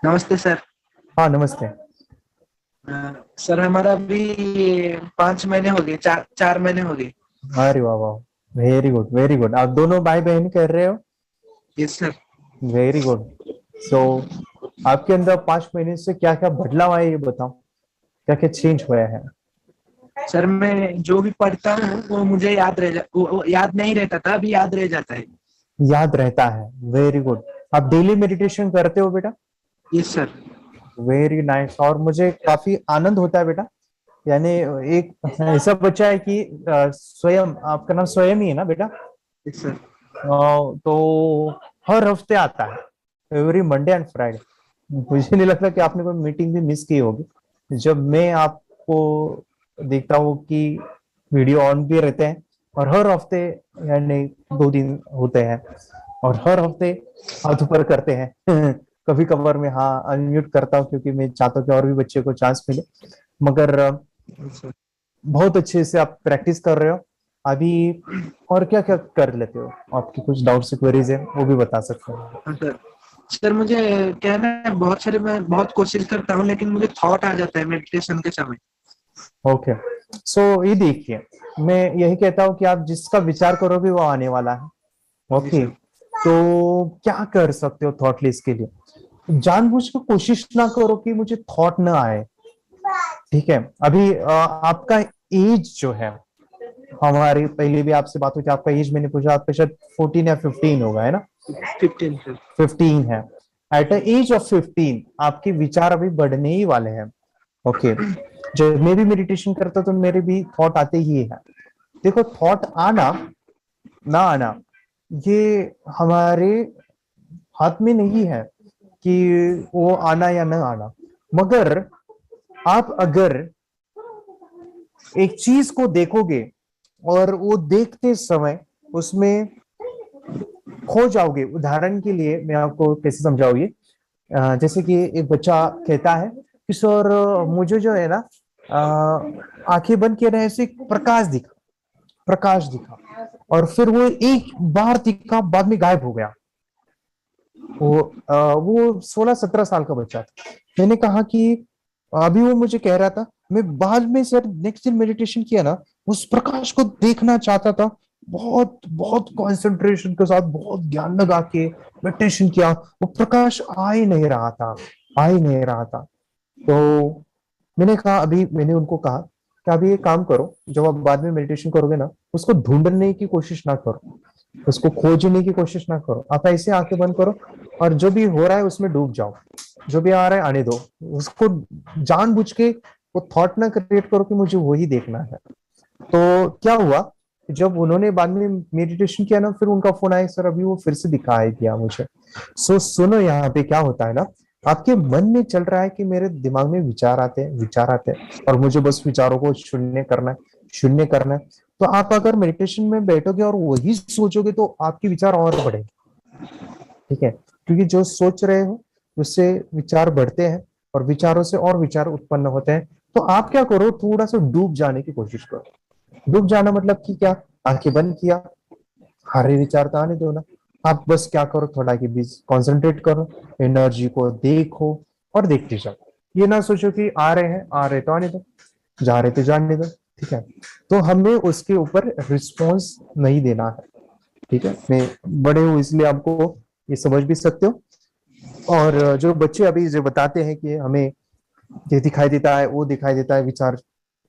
नमस्ते सर। हाँ, नमस्ते। सर हमारा अभी 5 महीने हो गए, चार 4 महीने हो गए। अरे वाह वाह, वेरी गुड वेरी गुड। आप दोनों भाई बहन कर रहे हो? Yes sir. Very good. So आपके अंदर 5 महीने से क्या क्या बदलाव आया, ये बताओ। क्या क्या चेंज हुआ है? सर मैं जो भी पढ़ता हूँ वो मुझे वो याद नहीं रहता था, अभी याद रह जाता है। याद रहता है। Very good. आप डेली मेडिटेशन करते हो बेटा? Yes sir. Very nice. और मुझे काफी आनंद होता है बेटा। यानी एक ऐसा बच्चा है कि स्वयं, आपका नाम स्वयं ही है ना बेटा? Yes sir. तो हर हफ्ते आता है, एवरी मंडे एंड फ्राइडे। मुझे नहीं लगता कि आपने कोई मीटिंग भी मिस की होगी। जब मैं आपको देखता हूँ कि वीडियो ऑन भी रहते हैं, और हर हफ्ते, यानी 2 दिन होते हैं, और हर हफ्ते हाथ ऊपर करते हैं। कभी कभार मैं हाँ अनम्यूट करता हूँ, क्योंकि मैं चाहता हूँ कि और भी बच्चे को चांस मिले। मगर यस सर। बहुत अच्छे से आप प्रैक्टिस कर रहे हो अभी। और क्या क्या कर लेते हो? आपकी कुछ डाउट्स क्वेरीज है वो भी बता सकते हो। हाँ सर। सर मुझे क्या है ना, मैं बहुत कोशिश करता हूँ लेकिन मुझे थॉट आ जाता है मेडिटेशन के समय। ओके। सो ये देखिए, मैं यही कहता हूँ कि आप जिसका विचार करोगे वो आने वाला है। जी ओके। सर। तो क्या कर सकते हो थॉट लिस्ट के लिए? जानबूझ के कोशिश ना करो कि मुझे थॉट ना आए। ठीक है? अभी आपका एज जो है, हमारी पहले भी आपसे बात हुई थी, आपका एज मैंने पूछा, आपका शायद 14 या 15 होगा, है ना? 15 सर। 15 है। एट द एज ऑफ 15 आपके विचार अभी बढ़ने ही वाले हैं। ओके। जब मैं भी मेडिटेशन करता तो मेरे भी थॉट आते ही है। देखो, थॉट आना ना आना, ये हमारे हाथ में नहीं है कि वो आना या ना आना। मगर आप अगर एक चीज को देखोगे, और वो देखते समय उसमें खो जाओगे। उदाहरण के लिए मैं आपको कैसे समझाऊँ ये। जैसे कि एक बच्चा कहता है कि सर, मुझे जो है ना, आंखें बंद किए रहे, ऐसे एक प्रकाश दिखा, और फिर वो एक बार दिखा, बाद में गायब हो गया। वो 16-17 साल का बच्चा था। मैंने कहा कि अभी वो मुझे कह रहा था, मैं बाद में सर नेक्स्ट दिन मेडिटेशन किया ना, उस प्रकाश को देखना चाहता था। बहुत बहुत कंसंट्रेशन के साथ, बहुत ध्यान लगा के मेडिटेशन किया। वो प्रकाश आ ही नहीं रहा था, आ ही नहीं रहा था। तो मैंने उनको कहा कि अभी एक काम करो, जब आप बाद में मेडिटेशन करोगे ना, उसको ढूंढने की कोशिश ना करो, उसको खोजने की कोशिश ना करो। आप ऐसे आंखें बंद करो, और जो भी हो रहा है उसमें डूब जाओ। जो भी आ रहा है आने दो। उसको जानबूझ के वो थॉट ना क्रिएट करो कि मुझे वही देखना है। तो क्या हुआ, जब उन्होंने बाद में मेडिटेशन किया ना, फिर उनका फोन आया, सर अभी वो फिर से दिखाई दिया मुझे। सुनो, यहाँ पे क्या होता है ना, आपके मन में चल रहा है कि मेरे दिमाग में विचार आते हैं, विचार आते हैं, और मुझे बस विचारों को शून्य करना है, शून्य करना है। तो आप अगर मेडिटेशन में बैठोगे और वही सोचोगे, तो आपके विचार और बढ़ेंगे। ठीक है? क्योंकि जो सोच रहे हो उससे विचार बढ़ते हैं, और विचारों से और विचार उत्पन्न होते हैं। तो आप क्या करो, थोड़ा सा डूब जाने की कोशिश करो। डूब जाना मतलब कि क्या? आंखें बंद किया, हरे विचार तो आने दो ना। आप बस क्या करो, थोड़ा के बीच कंसंट्रेट करो, एनर्जी को देखो, और देखते जाओ। ये ना सोचो कि आ रहे हैं, आ रहे तो आने दो, जा रहे तो जाने दो। ठीक है? तो हमें उसके ऊपर रिस्पॉन्स नहीं देना है। ठीक है? मैं बड़े हूँ इसलिए आपको ये समझ भी सकते हो। और जो बच्चे अभी जो बताते हैं कि हमें ये दिखाई देता है, वो दिखाई देता है, विचार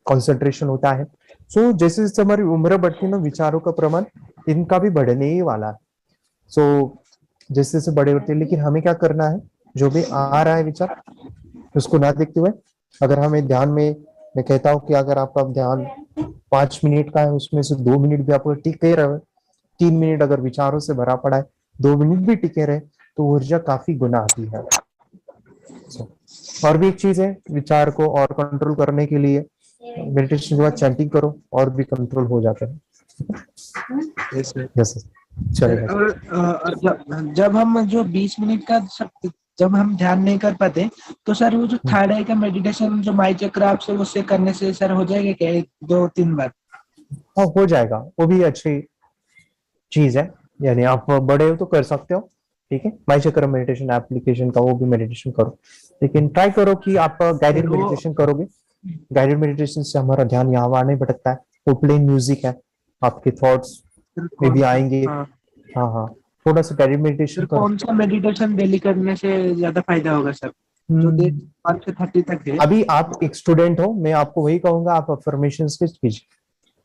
कंसंट्रेशन होता है। सो जैसे जैसे हमारी उम्र बढ़ती है ना, विचारों का प्रमाण इनका भी बढ़ने ही वाला है। सो जैसे जैसे बड़े होते हैं, लेकिन हमें क्या करना है, जो भी आ रहा है विचार, उसको ना देखते हुए, अगर हमें ध्यान में, मैं कहता हूँ कि अगर आपका ध्यान 5 मिनट का है, उसमें से 2 मिनट भी आपको टिके रहे, 3 मिनट अगर विचारों से भरा पड़ा है, 2 मिनट भी टिके रहे, तो ऊर्जा काफी गुना आती है। So, और भी एक चीज है, विचार को और कंट्रोल करने के लिए मेडिटेशन के बाद चैंटिंग करो, और भी कंट्रोल हो जाता है। Yes sir. यस। सर चलेगा। और जब हम जो 20 मिनट का जब हम ध्यान नहीं कर पाते, तो सर वो जो थर्ड आई का मेडिटेशन जो माई चक्र आपसे उससे करने से सर हो जाएगा क्या, 1 2 3 बार? हाँ, हो जाएगा, वो भी अच्छी चीज है। यानी आप बड़े हो तो कर सकते हो, ठीक है, माई चक्र मेडिटेशन एप्लीकेशन का वो भी मेडिटेशन करो, लेकिन ट्राई करो कि आप गाइडेड फिर वो मेडिटेशन करोगे। गाइडेड मेडिटेशन से हमारा ध्यान यहाँ वहां नहीं भटकता है, वो प्लेन म्यूजिक है, आपके थॉट्स फिर में भी कौन सा, आएंगे। हाँ, हाँ हाँ, थोड़ा सा गाइडेड मेडिटेशन फिर करो। कौन सा मेडिटेशन डेली करने से ज्यादा फायदा होगा सर? जो देर हम्म, 1 से 30 तक है। अभी आप एक स्टूडेंट हो, मैं आपको वही कहूंगा, आप अफर्मेशन के कीजिए,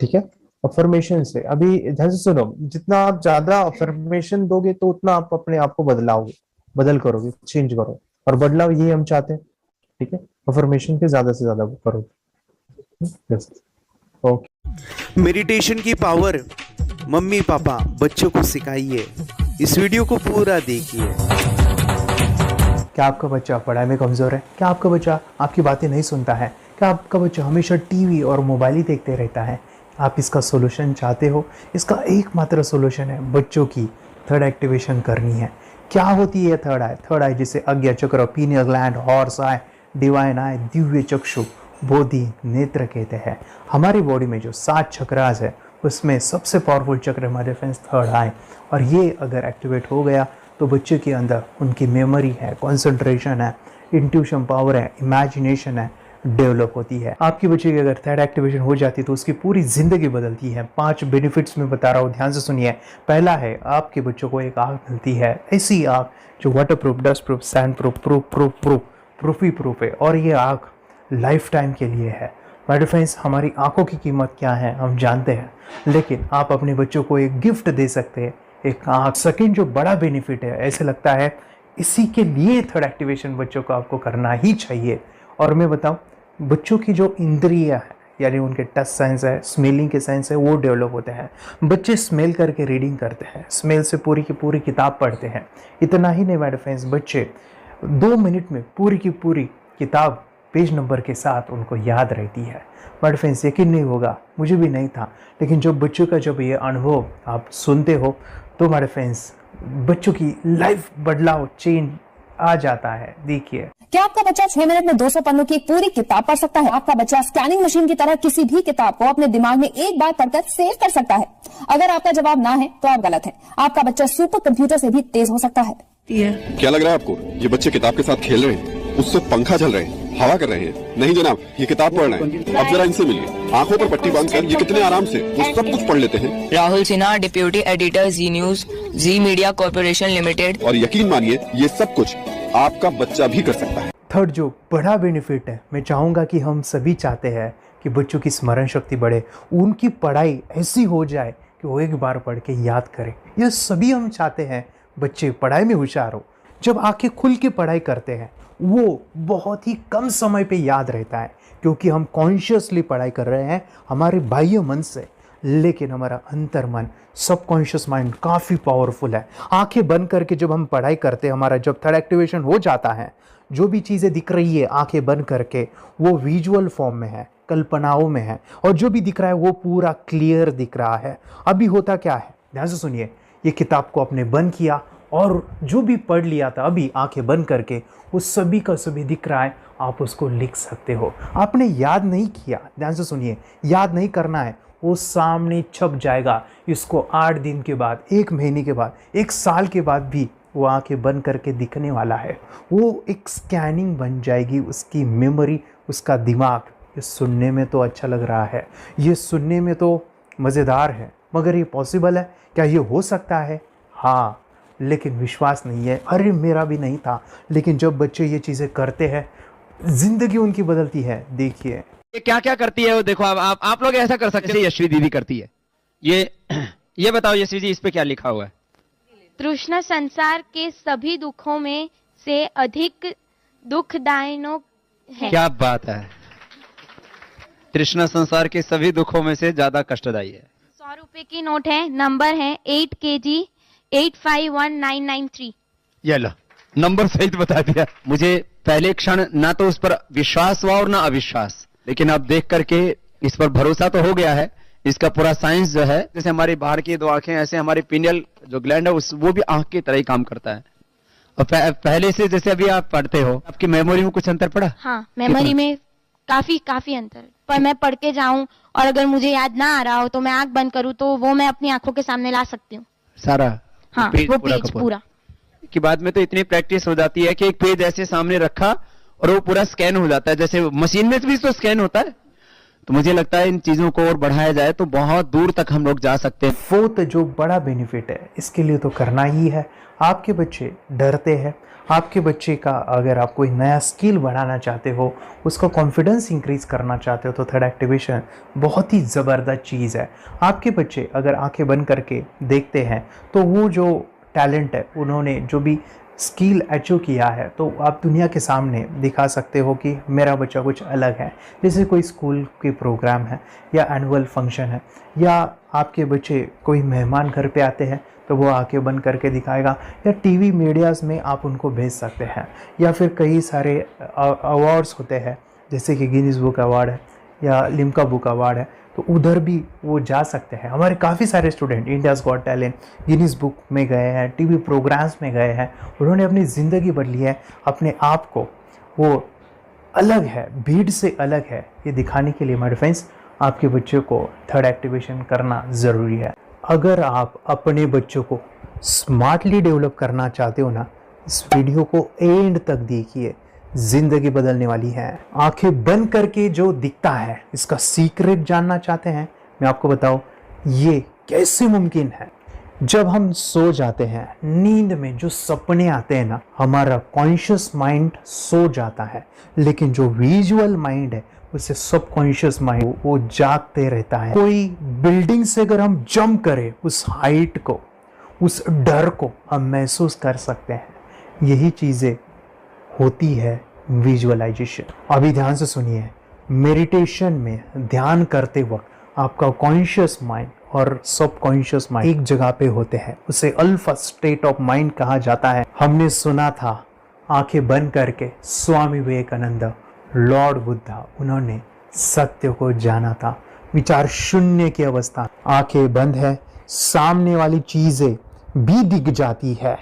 ठीक है। अफर्मेशन से अभी ध्यान से सुनो, जितना आप ज्यादा अफर्मेशन दोगे तो उतना आप अपने आप को बदलाओगे, बदल करोगे, चेंज करो, और बदलाव यही हम चाहते हैं, ठीक है। अफर्मेशन के ज्यादा से ज्यादा करो। बस, ओके। मेडिटेशन की पावर मम्मी पापा बच्चों को सिखाइए। इस वीडियो को पूरा देखिए। क्या आपका बच्चा पढ़ाई में कमजोर है? क्या आपका बच्चा आपकी बातें नहीं सुनता है? क्या आपका बच्चा हमेशा टीवी और मोबाइल ही देखते रहता है? आप इसका सोल्यूशन चाहते हो? इसका एकमात्र सोल्यूशन है बच्चों की थर्ड एक्टिवेशन करनी है। क्या होती है थर्ड आई? थर्ड आई जिसे Ajna chakra, pineal gland, Horus eye, divine eye, दिव्य चक्षु, बोधि नेत्र कहते हैं। हमारी बॉडी में जो 7 चक्रास है उसमें सबसे पावरफुल चक्र हमारे फ्रेंड्स थर्ड आई, और ये अगर एक्टिवेट हो गया तो बच्चे के अंदर उनकी मेमोरी है, कंसंट्रेशन है, इंट्यूशन पावर है, इमेजिनेशन है, डेवलप होती है। आपकी बच्चे की अगर थर्ड एक्टिवेशन हो जाती है तो उसकी पूरी जिंदगी बदलती है। 5 बेनिफिट्स में बता रहा हूँ, ध्यान से सुनिए। पहला है, आपके बच्चों को एक आँख मिलती है, ऐसी आँख जो water proof, dust proof, sand proof, proof ही प्रूफ है, और ये आँख लाइफ टाइम के लिए है। माय फ्रेंड्स, हमारी आंखों की कीमत क्या है हम जानते हैं, लेकिन आप अपने बच्चों को एक गिफ्ट दे सकते हैं, एक आँख। सेकंड जो बड़ा बेनिफिट है, ऐसे लगता है इसी के लिए थर्ड एक्टिवेशन बच्चों को आपको करना ही चाहिए। और मैं बताऊं, बच्चों की जो इंद्रियां है, यानी उनके टच सेंस है, स्मेलिंग के सेंस है, वो डेवलप होते हैं। बच्चे स्मेल करके रीडिंग करते हैं, स्मेल से पूरी की पूरी किताब पढ़ते हैं। इतना ही नहीं माय फ्रेंड्स, बच्चे 2 मिनट में पूरी की पूरी किताब पेज नंबर के साथ उनको याद रहती है। बट फ्रेंड्स, यकीन नहीं होगा, मुझे भी नहीं था, लेकिन जब बच्चों का जब ये अनुभव आप सुनते हो तो हमारे फ्रेंड्स बच्चों की लाइफ बदलाव, चेंज आ जाता है। देखिए, क्या आपका बच्चा 6 मिनट में 200 पन्नों की एक पूरी किताब पढ़ सकता है? आपका बच्चा स्कैनिंग मशीन की तरह किसी भी किताब को अपने दिमाग में एक बार पढ़कर सेव कर सकता है? अगर आपका जवाब ना है तो आप गलत हैं। आपका बच्चा सुपर कंप्यूटर से भी तेज हो सकता है। क्या लग रहा है आपको ये बच्चे किताब के साथ खेल रहे हैं, उससे पंखा चल रहे हैं, हवा कर रहे हैं? नहीं जनाब, ये किताब पढ़ रहे हैं। अब जरा इनसे मिलिए, आंखों पर पट्टी बांधकर ये कितने आराम से वो सब कुछ पढ़ लेते हैं। राहुल सिन्हा, डिप्यूटी एडिटर, जी न्यूज, जी मीडिया कॉर्पोरेशन लिमिटेड। और यकीन मानिए, ये सब कुछ आपका बच्चा भी कर सकता है। थर्ड जो बड़ा बेनिफिट है, मैं चाहूँगा कि हम सभी चाहते हैं कि बच्चों की स्मरण शक्ति बढ़े, उनकी पढ़ाई ऐसी हो जाए कि वो एक बार पढ़ के याद करें। ये सभी हम चाहते हैं, बच्चे पढ़ाई में होशियार हो। जब आंखें खुल के पढ़ाई करते हैं वो बहुत ही कम समय पे याद रहता है, क्योंकि हम कॉन्शियसली पढ़ाई कर रहे हैं हमारे बाह्य मन से, लेकिन हमारा अंतर मन, सबकॉन्शियस माइंड काफ़ी पावरफुल है। आंखें बंद करके जब हम पढ़ाई करते हैं, हमारा जब थर्ड एक्टिवेशन हो जाता है, जो भी चीज़ें दिख रही है आंखें बंद करके, वो विजुअल फॉर्म में है, कल्पनाओं में है, और जो भी दिख रहा है वो पूरा क्लियर दिख रहा है। अभी होता क्या है, ध्यान से सुनिए। ये किताब को आपने बंद किया और जो भी पढ़ लिया था अभी आंखें बंद करके, वो सभी का सभी दिख रहा है, आप उसको लिख सकते हो। आपने याद नहीं किया, ध्यान से सुनिए, याद नहीं करना है, वो सामने छप जाएगा। इसको 8 दिन के बाद, 1 महीने के बाद, 1 साल के बाद भी वो आंखें बंद करके दिखने वाला है। वो एक स्कैनिंग बन जाएगी उसकी मेमोरी, उसका दिमाग। ये सुनने में तो अच्छा लग रहा है, ये सुनने में तो मज़ेदार है, मगर ये पॉसिबल है क्या? ये हो सकता है, हाँ, लेकिन विश्वास नहीं है। अरे मेरा भी नहीं था, लेकिन जब बच्चे ये चीज़ें करते हैं, जिंदगी उनकी बदलती है। देखिए ये क्या क्या करती है वो देखो। अब आप लोग ऐसा कर सकते हैं, यशवी दीदी करती है। ये बताओ यशवी जी, इस पे क्या लिखा हुआ है? तृष्णा संसार के सभी दुखों में से अधिक दुखदायक है। क्या बात है, तृष्णा संसार के सभी दुखों में से ज्यादा कष्टदायी है। 100 रुपए की नोट है, नंबर है 8 kg 851993। ये लो, नंबर सहित बता दिया। मुझे पहले क्षण ना तो उस पर विश्वास हुआ और ना अविश्वास, लेकिन अब देख करके इस पर भरोसा तो हो गया है। इसका पूरा साइंस जो है, जैसे हमारी बाहर की 2 आंखें, ऐसे हमारी पिनियल जो ग्लैंड है वो भी आंख की तरह ही काम करता है। और पहले से जैसे अभी आप पढ़ते हो, आपकी मेमोरी में कुछ अंतर पड़ा? हाँ, मेमोरी में काफी अंतर। पर मैं पढ़ के जाऊं और अगर मुझे याद ना आ रहा हो तो मैं आंख बंद करूं तो वो मैं अपनी आंखों के सामने ला सकती हूँ सारा? हाँ, वो पेज पूरा। के बाद में तो इतनी प्रैक्टिस हो जाती है कि एक पेज ऐसे सामने रखा और वो पूरा स्कैन हो जाता है, जैसे मशीन में भी तो स्कैन होता है। तो मुझे लगता है इन चीजों को और बढ़ाया जाए तो बहुत दूर तक हम लोग जा सकते हैं। फोर्थ जो बड़ा बेनिफिट है इसके लिए तो करना ही है। आपके बच्चे डरते हैं, आपके बच्चे का अगर आप कोई नया स्किल बढ़ाना चाहते हो, उसका कॉन्फिडेंस इंक्रीज करना चाहते हो, तो थर्ड एक्टिवेशन बहुत ही ज़बरदस्त चीज़ है। आपके बच्चे अगर आंखें बंद करके देखते हैं तो वो जो टैलेंट है, उन्होंने जो भी स्किल अचीव किया है, तो आप दुनिया के सामने दिखा सकते हो कि मेरा बच्चा कुछ अलग है। जैसे कोई स्कूल के प्रोग्राम है या एनुअल फंक्शन है, या आपके बच्चे कोई मेहमान घर पे आते हैं तो वो आंखें बंद करके दिखाएगा, या टीवी मीडियाज़ में आप उनको भेज सकते हैं, या फिर कई सारे अवार्ड्स होते हैं जैसे कि गिनीज बुक अवार्ड है या लिम्का बुक अवार्ड है, तो उधर भी वो जा सकते हैं। हमारे काफ़ी सारे student India's got talent, Guinness book में गए हैं, टीवी प्रोग्राम्स में गए हैं, उन्होंने अपनी ज़िंदगी बदली है, अपने आप को वो अलग है, भीड़ से अलग है, ये दिखाने के लिए माय फ्रेंड्स आपके बच्चों को थर्ड एक्टिवेशन करना ज़रूरी है। अगर आप अपने बच्चों को स्मार्टली डेवलप करना चाहते हो ना, इस वीडियो को एंड तक देखिए, जिंदगी बदलने वाली है। आंखें बंद करके जो दिखता है इसका सीक्रेट जानना चाहते हैं, मैं आपको बताऊं ये कैसे मुमकिन है। जब हम सो जाते हैं, नींद में जो सपने आते हैं ना, हमारा कॉन्शियस माइंड सो जाता है, लेकिन जो विजुअल माइंड है उसे सबकॉन्शियस माइंड वो जागते रहता है। कोई बिल्डिंग से अगर हम जंप करें, उस हाइट को, उस डर को हम महसूस कर सकते हैं। यही चीज़ें होती है विजुअलाइजेशन। अभी ध्यान से सुनिए, मेडिटेशन में ध्यान करते वक्त आपका कॉन्शियस माइंड और सबकॉन्शियस माइंड एक जगह पे होते हैं, उसे अल्फा स्टेट ऑफ माइंड कहा जाता है। हमने सुना था आंखें बंद करके स्वामी विवेकानंद, लॉर्ड बुद्धा, उन्होंने सत्य को जाना था। विचार शून्य की अवस्था, आंखें बंद है, सामने वाली चीजें भी दिख जाती है।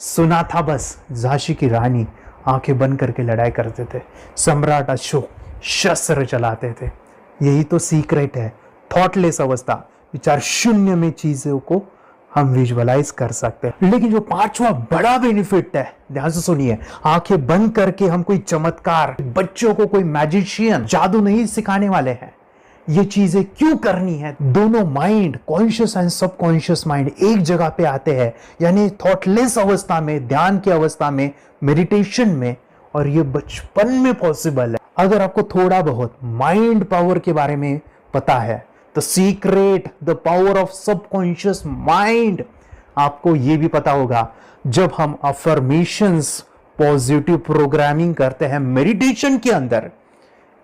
सुना था बस झांसी की रानी आंखें बंद करके लड़ाई करते थे, सम्राट अशोक शस्त्र चलाते थे। यही तो सीक्रेट है, थॉटलेस अवस्था, विचार शून्य में चीजों को हम विजुअलाइज कर सकते हैं। लेकिन जो पांचवा बड़ा बेनिफिट है, ध्यान से सुनिए, आंखें बंद करके हम कोई चमत्कार, बच्चों को कोई मैजिशियन जादू नहीं सिखाने वाले हैं। ये चीजें क्यों करनी है? दोनों mind, conscious and subconscious mind एक जगह पे आते हैं, यानी थॉटलेस अवस्था में, ध्यान की अवस्था में, मेडिटेशन में, और ये बचपन में पॉसिबल है। अगर आपको थोड़ा बहुत माइंड पावर के बारे में पता है, the secret, the power of subconscious mind, आपको ये भी पता होगा जब हम अफर्मेशंस, पॉजिटिव प्रोग्रामिंग करते हैं मेडिटेशन के अंदर,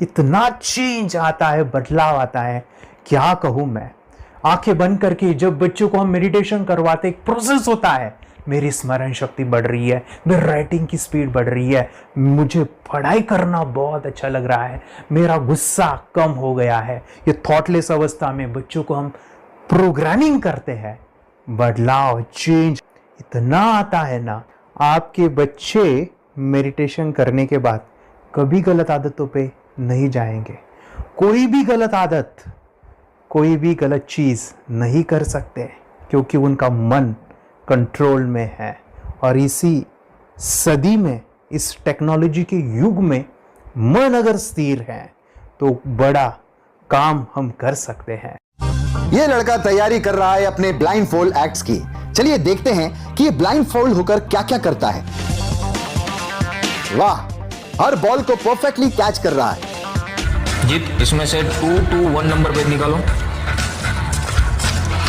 इतना चेंज आता है, बदलाव आता है, क्या कहूं मैं। आंखें बंद करके जब बच्चों को हम मेडिटेशन करवाते, एक प्रोसेस होता है, मेरी स्मरण शक्ति बढ़ रही है, मेरी राइटिंग की स्पीड बढ़ रही है, मुझे पढ़ाई करना बहुत अच्छा लग रहा है, मेरा गुस्सा कम हो गया है। ये थॉटलेस अवस्था में बच्चों को हम प्रोग्रामिंग करते हैं, बदलाव, चेंज इतना आता है ना। आपके बच्चे मेडिटेशन करने के बाद कभी गलत आदतों पे नहीं जाएंगे। कोई भी गलत आदत, कोई भी गलत चीज नहीं कर सकते, क्योंकि उनका मन कंट्रोल में है। और इसी सदी में, इस टेक्नोलॉजी के युग में, मन अगर स्थिर है तो बड़ा काम हम कर सकते हैं। ये लड़का तैयारी कर रहा है अपने ब्लाइंड फोल्ड एक्ट्स की। चलिए देखते हैं कि ये ब्लाइंड फोल्ड होकर क्या क्या करता है। वाह, हर बॉल को परफेक्टली कैच कर रहा है। जीत, इसमें से 221 नंबर पेज निकालो।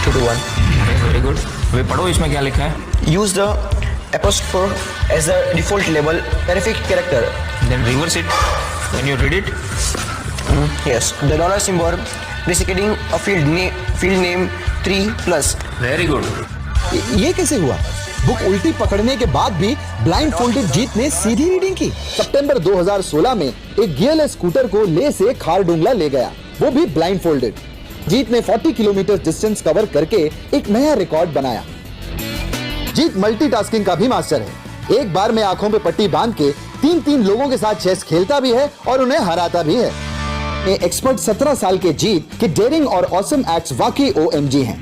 221, वेरी गुड। वे पढ़ो, इसमें क्या लिखा है? Use the apostrophe as the default label terrific character. Then reverse it when you read it. Yes, the dollar symbol designating a field name 3+. Very good. ये कैसे हुआ? बुक उल्टी पकड़ने के बाद भी ब्लाइंड फोल्डेड जीत ने सीधी रीडिंग की। सितंबर 2016 में एक गियरलेस स्कूटर को ले से खारडुंगला ले गया, वो भी ब्लाइंड फोल्डेड। जीत ने 40 किलोमीटर डिस्टेंस कवर करके एक नया रिकॉर्ड बनाया। जीत मल्टीटास्किंग का भी मास्टर है। एक बार में आंखों पे पट्टी बांध के 3-3 लोगों के साथ चेस खेलता भी है और उन्हें हराता भी है। एक्सपर्ट 17 साल के जीत के डेयरिंग और ऑसम एक्ट्स वाकई OMG हैं।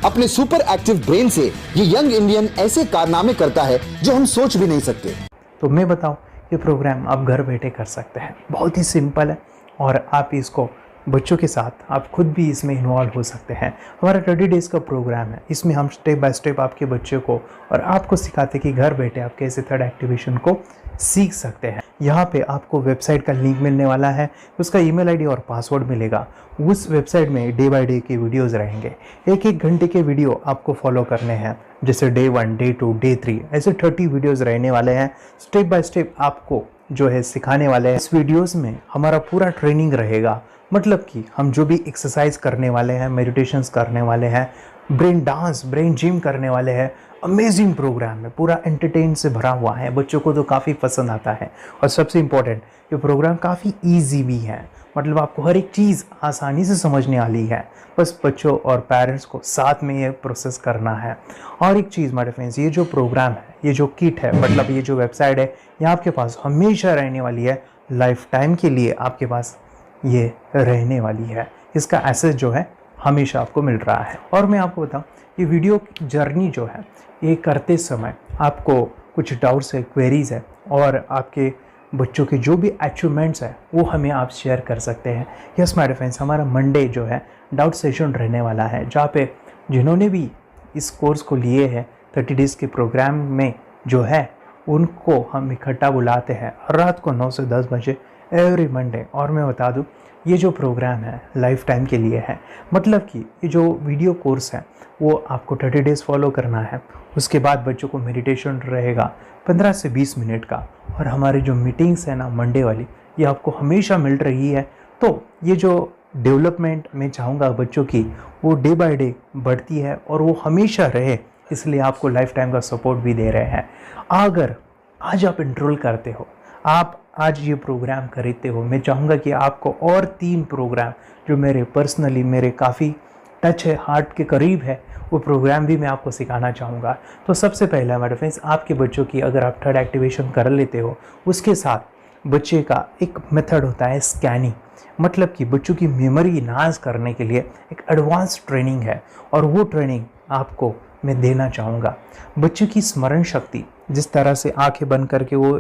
अपने सुपर एक्टिव ब्रेन से ये यंग इंडियन ऐसे कारनामे करता है जो हम सोच भी नहीं सकते। तो मैं बताऊं, ये प्रोग्राम आप घर बैठे कर सकते हैं, बहुत ही सिंपल है और आप इसको बच्चों के साथ आप खुद भी इसमें इन्वॉल्व हो सकते हैं। हमारा 30 डेज़ का प्रोग्राम है, इसमें हम स्टेप बाय स्टेप आपके बच्चे को और आपको सिखाते हैं कि घर बैठे आप कैसे थर्ड एक्टिवेशन को सीख सकते हैं। यहाँ पे आपको वेबसाइट का लिंक मिलने वाला है, उसका ईमेल आईडी और पासवर्ड मिलेगा। उस वेबसाइट में डे बाय डे के वीडियोज़ रहेंगे, 1-1 घंटे के वीडियो आपको फॉलो करने हैं, जैसे डे 1, डे 2, डे 3 ऐसे 30 वीडियोज़ रहने वाले हैं। स्टेप बाय स्टेप आपको जो है सिखाने वाले हैं। इस वीडियोज़ में हमारा पूरा ट्रेनिंग रहेगा, मतलब कि हम जो भी एक्सरसाइज करने वाले हैं, मेडिटेशंस करने वाले हैं, ब्रेन डांस, ब्रेन जिम करने वाले हैं। अमेजिंग प्रोग्राम है, पूरा एंटरटेन से भरा हुआ है, बच्चों को तो काफ़ी पसंद आता है। और सबसे इम्पोर्टेंट, ये प्रोग्राम काफ़ी ईजी भी है, मतलब आपको हर एक चीज़ आसानी से समझने वाली है। बस बच्चों और पेरेंट्स को साथ में ये प्रोसेस करना है। और एक चीज़ मेरे फ्रेंड्स, ये जो प्रोग्राम है, ये जो किट है, मतलब ये जो वेबसाइट है, ये आपके पास हमेशा रहने वाली है, लाइफ टाइम के लिए आपके पास ये रहने वाली है। इसका एक्सेस जो है हमेशा आपको मिल रहा है। और मैं आपको बताऊं, ये वीडियो जर्नी जो है, ये करते समय आपको कुछ डाउट्स है, क्वेरीज़ है और आपके बच्चों के जो भी अचीवमेंट्स है वो हमें आप शेयर कर सकते हैं। यस माय फ्रेंड्स, हमारा मंडे जो है डाउट सेशन रहने वाला है, जहाँ पे जिन्होंने भी इस कोर्स को लिए हैं 30 डेज़ के प्रोग्राम में जो है, उनको हम इकट्ठा बुलाते हैं रात को 9 से 10 बजे एवरी मंडे। और मैं बता दूं, ये जो प्रोग्राम है लाइफ टाइम के लिए है, मतलब कि ये जो वीडियो कोर्स है वो आपको 30 डेज़ फॉलो करना है। उसके बाद बच्चों को मेडिटेशन रहेगा 15 से 20 मिनट का, और हमारी जो मीटिंग्स है ना मंडे वाली, ये आपको हमेशा मिल रही है। तो ये जो डेवलपमेंट मैं चाहूँगा बच्चों की, वो डे बाय डे बढ़ती है और वो हमेशा रहे, इसलिए आपको लाइफ टाइम का सपोर्ट भी दे रहे हैं। अगर आज आप एनरोल करते हो, आप आज ये प्रोग्राम खरीदते हो, मैं चाहूँगा कि आपको और 3 प्रोग्राम जो मेरे पर्सनली मेरे काफ़ी टच है, हार्ट के करीब है, वो प्रोग्राम भी मैं आपको सिखाना चाहूँगा। तो सबसे पहला मेरे फ्रेंड्स, आपके बच्चों की अगर आप थर्ड एक्टिवेशन कर लेते हो, उसके साथ बच्चे का एक मेथड होता है स्कैनिंग, मतलब कि बच्चों की मेमोरी इन्हांस करने के लिए एक एडवांस ट्रेनिंग है, और वो ट्रेनिंग आपको मैं देना चाहूँगा। बच्चों की स्मरण शक्ति, जिस तरह से आंखें बंद करके वो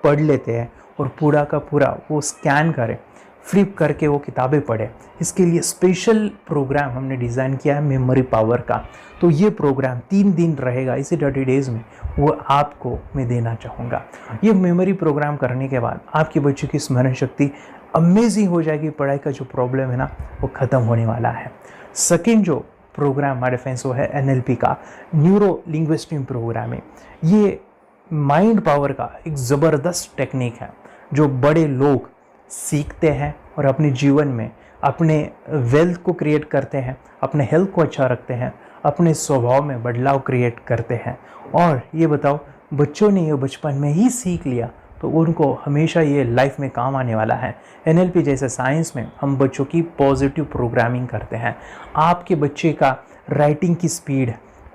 पढ़ लेते हैं और पूरा का पूरा वो स्कैन करें, फ्लिप करके वो किताबें पढ़े, इसके लिए स्पेशल प्रोग्राम हमने डिज़ाइन किया है मेमोरी पावर का। तो ये प्रोग्राम 3 दिन रहेगा, इसी 30 डेज़ में वो आपको मैं देना चाहूँगा। ये मेमोरी प्रोग्राम करने के बाद आपके बच्चों की स्मरण शक्ति अमेजिंग हो जाएगी, पढ़ाई का जो प्रॉब्लम है ना वो ख़त्म होने वाला है। सेकेंड जो प्रोग्राम हमारे फ्रेंड्स वो है NLP का, न्यूरो लिंग्विस्टिक प्रोग्राम है। ये माइंड पावर का एक ज़बरदस्त टेक्निक है जो बड़े लोग सीखते हैं और अपने जीवन में अपने वेल्थ को क्रिएट करते हैं, अपने हेल्थ को अच्छा रखते हैं, अपने स्वभाव में बदलाव क्रिएट करते हैं। और ये बताओ, बच्चों ने ये बचपन में ही सीख लिया तो उनको हमेशा ये लाइफ में काम आने वाला है। NLP जैसे साइंस में हम बच्चों की पॉजिटिव प्रोग्रामिंग करते हैं। आपके बच्चे का राइटिंग की स्पीड,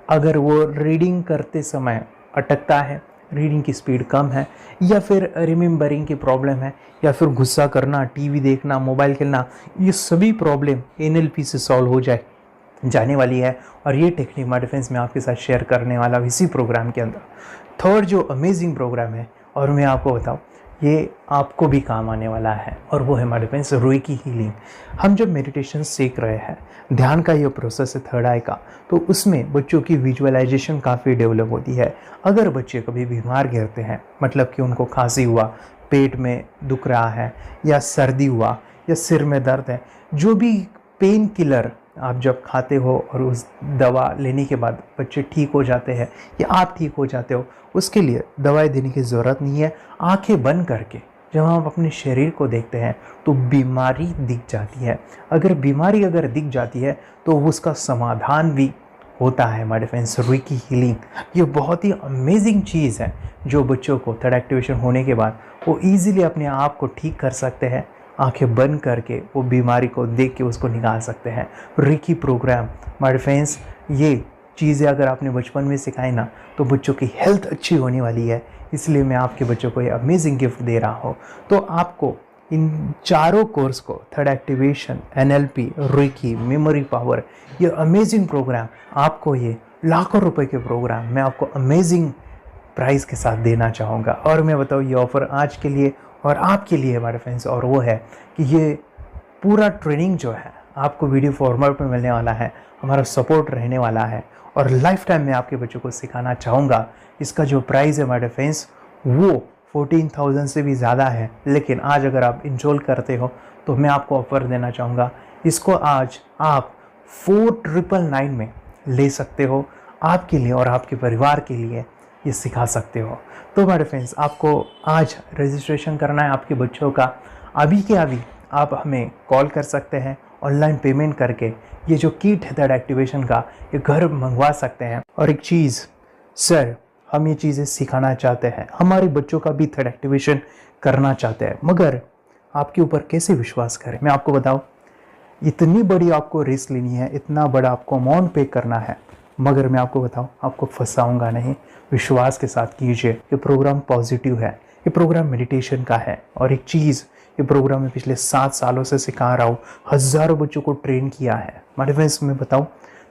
अगर वो रीडिंग करते समय अटकता है, रीडिंग की स्पीड कम है, या फिर रिमेंबरिंग की प्रॉब्लम है, या फिर गुस्सा करना, टीवी देखना, मोबाइल खेलना, ये सभी प्रॉब्लम NLP से सॉल्व हो जाने वाली है। और ये टेक्निक माय फ्रेंड्स मैं आपके साथ शेयर करने वाला हूँ इसी प्रोग्राम के अंदर। थर्ड जो अमेजिंग प्रोग्राम है, और मैं आपको बताऊँ, ये आपको भी काम आने वाला है, और वो है हमारे फ्रेंड्स रेकी हीलिंग। हम जब मेडिटेशन सीख रहे हैं, ध्यान का ये प्रोसेस है थर्ड आई का, तो उसमें बच्चों की विजुअलाइजेशन काफ़ी डेवलप होती है। अगर बच्चे कभी बीमार गिरते हैं, मतलब कि उनको खांसी हुआ, पेट में दुख रहा है, या सर्दी हुआ, या सिर में दर्द है, जो भी पेन किलर आप जब खाते हो और उस दवा लेने के बाद बच्चे ठीक हो जाते हैं या आप ठीक हो जाते हो, उसके लिए दवाई देने की ज़रूरत नहीं है। आंखें बंद करके जब हम अपने शरीर को देखते हैं तो बीमारी दिख जाती है। अगर बीमारी दिख जाती है तो उसका समाधान भी होता है हमारे फ्रेंड्स। रेकी हीलिंग ये बहुत ही अमेजिंग चीज़ है जो बच्चों को थर्ड एक्टिवेशन होने के बाद वो ईज़िली अपने आप को ठीक कर सकते हैं। आंखें बंद करके वो बीमारी को देख के उसको निकाल सकते हैं। रेकी प्रोग्राम हमारे फ्रेंड्स, ये चीज़ें अगर आपने बचपन में सिखाई ना तो बच्चों की हेल्थ अच्छी होने वाली है। इसलिए मैं आपके बच्चों को ये अमेजिंग गिफ्ट दे रहा हूँ। तो आपको इन चारों कोर्स को, third activation, NLP, reiki, memory power, ये अमेजिंग प्रोग्राम आपको, ये लाखों रुपए के प्रोग्राम मैं आपको अमेजिंग प्राइस के साथ देना चाहूँगा। और मैं बताऊँ ये ऑफ़र आज के लिए और आपके लिए हमारे फ्रेंड्स, और वो है कि ये पूरा ट्रेनिंग जो है आपको वीडियो फॉर्मेट में मिलने वाला है, हमारा सपोर्ट रहने वाला है और लाइफ टाइम में आपके बच्चों को सिखाना चाहूँगा। इसका जो प्राइस है हमारे फ्रेंड्स वो 14,000 से भी ज़्यादा है, लेकिन आज अगर आप इंजॉल करते हो तो मैं आपको ऑफ़र देना चाहूँगा, इसको आज आप 4,999 में ले सकते हो। आपके लिए और आपके परिवार के लिए ये सिखा सकते हो। तो हमारे फ्रेंड्स, आपको आज रजिस्ट्रेशन करना है आपके बच्चों का। अभी के अभी आप हमें कॉल कर सकते हैं, ऑनलाइन पेमेंट करके ये जो किट है थर्ड एक्टिवेशन का, ये घर मंगवा सकते हैं। और एक चीज़ सर, हम ये चीज़ें सिखाना चाहते हैं, हमारे बच्चों का भी थर्ड एक्टिवेशन करना चाहते हैं, मगर आपके ऊपर कैसे विश्वास करें? मैं आपको बताऊं, इतनी बड़ी आपको रिस्क लेनी है, इतना बड़ा आपको अमाउंट पे करना है, मगर मैं आपको बताऊं, आपको फंसाऊंगा नहीं। विश्वास के साथ कीजिए। ये प्रोग्राम पॉजिटिव है, ये प्रोग्राम मेडिटेशन का है। और एक चीज़, ये प्रोग्राम मैं पिछले 7 सालों से सिखा रहा हूँ, हज़ारों बच्चों को ट्रेन किया है। हमारे फ्रेंड्स, मैं बताऊँ,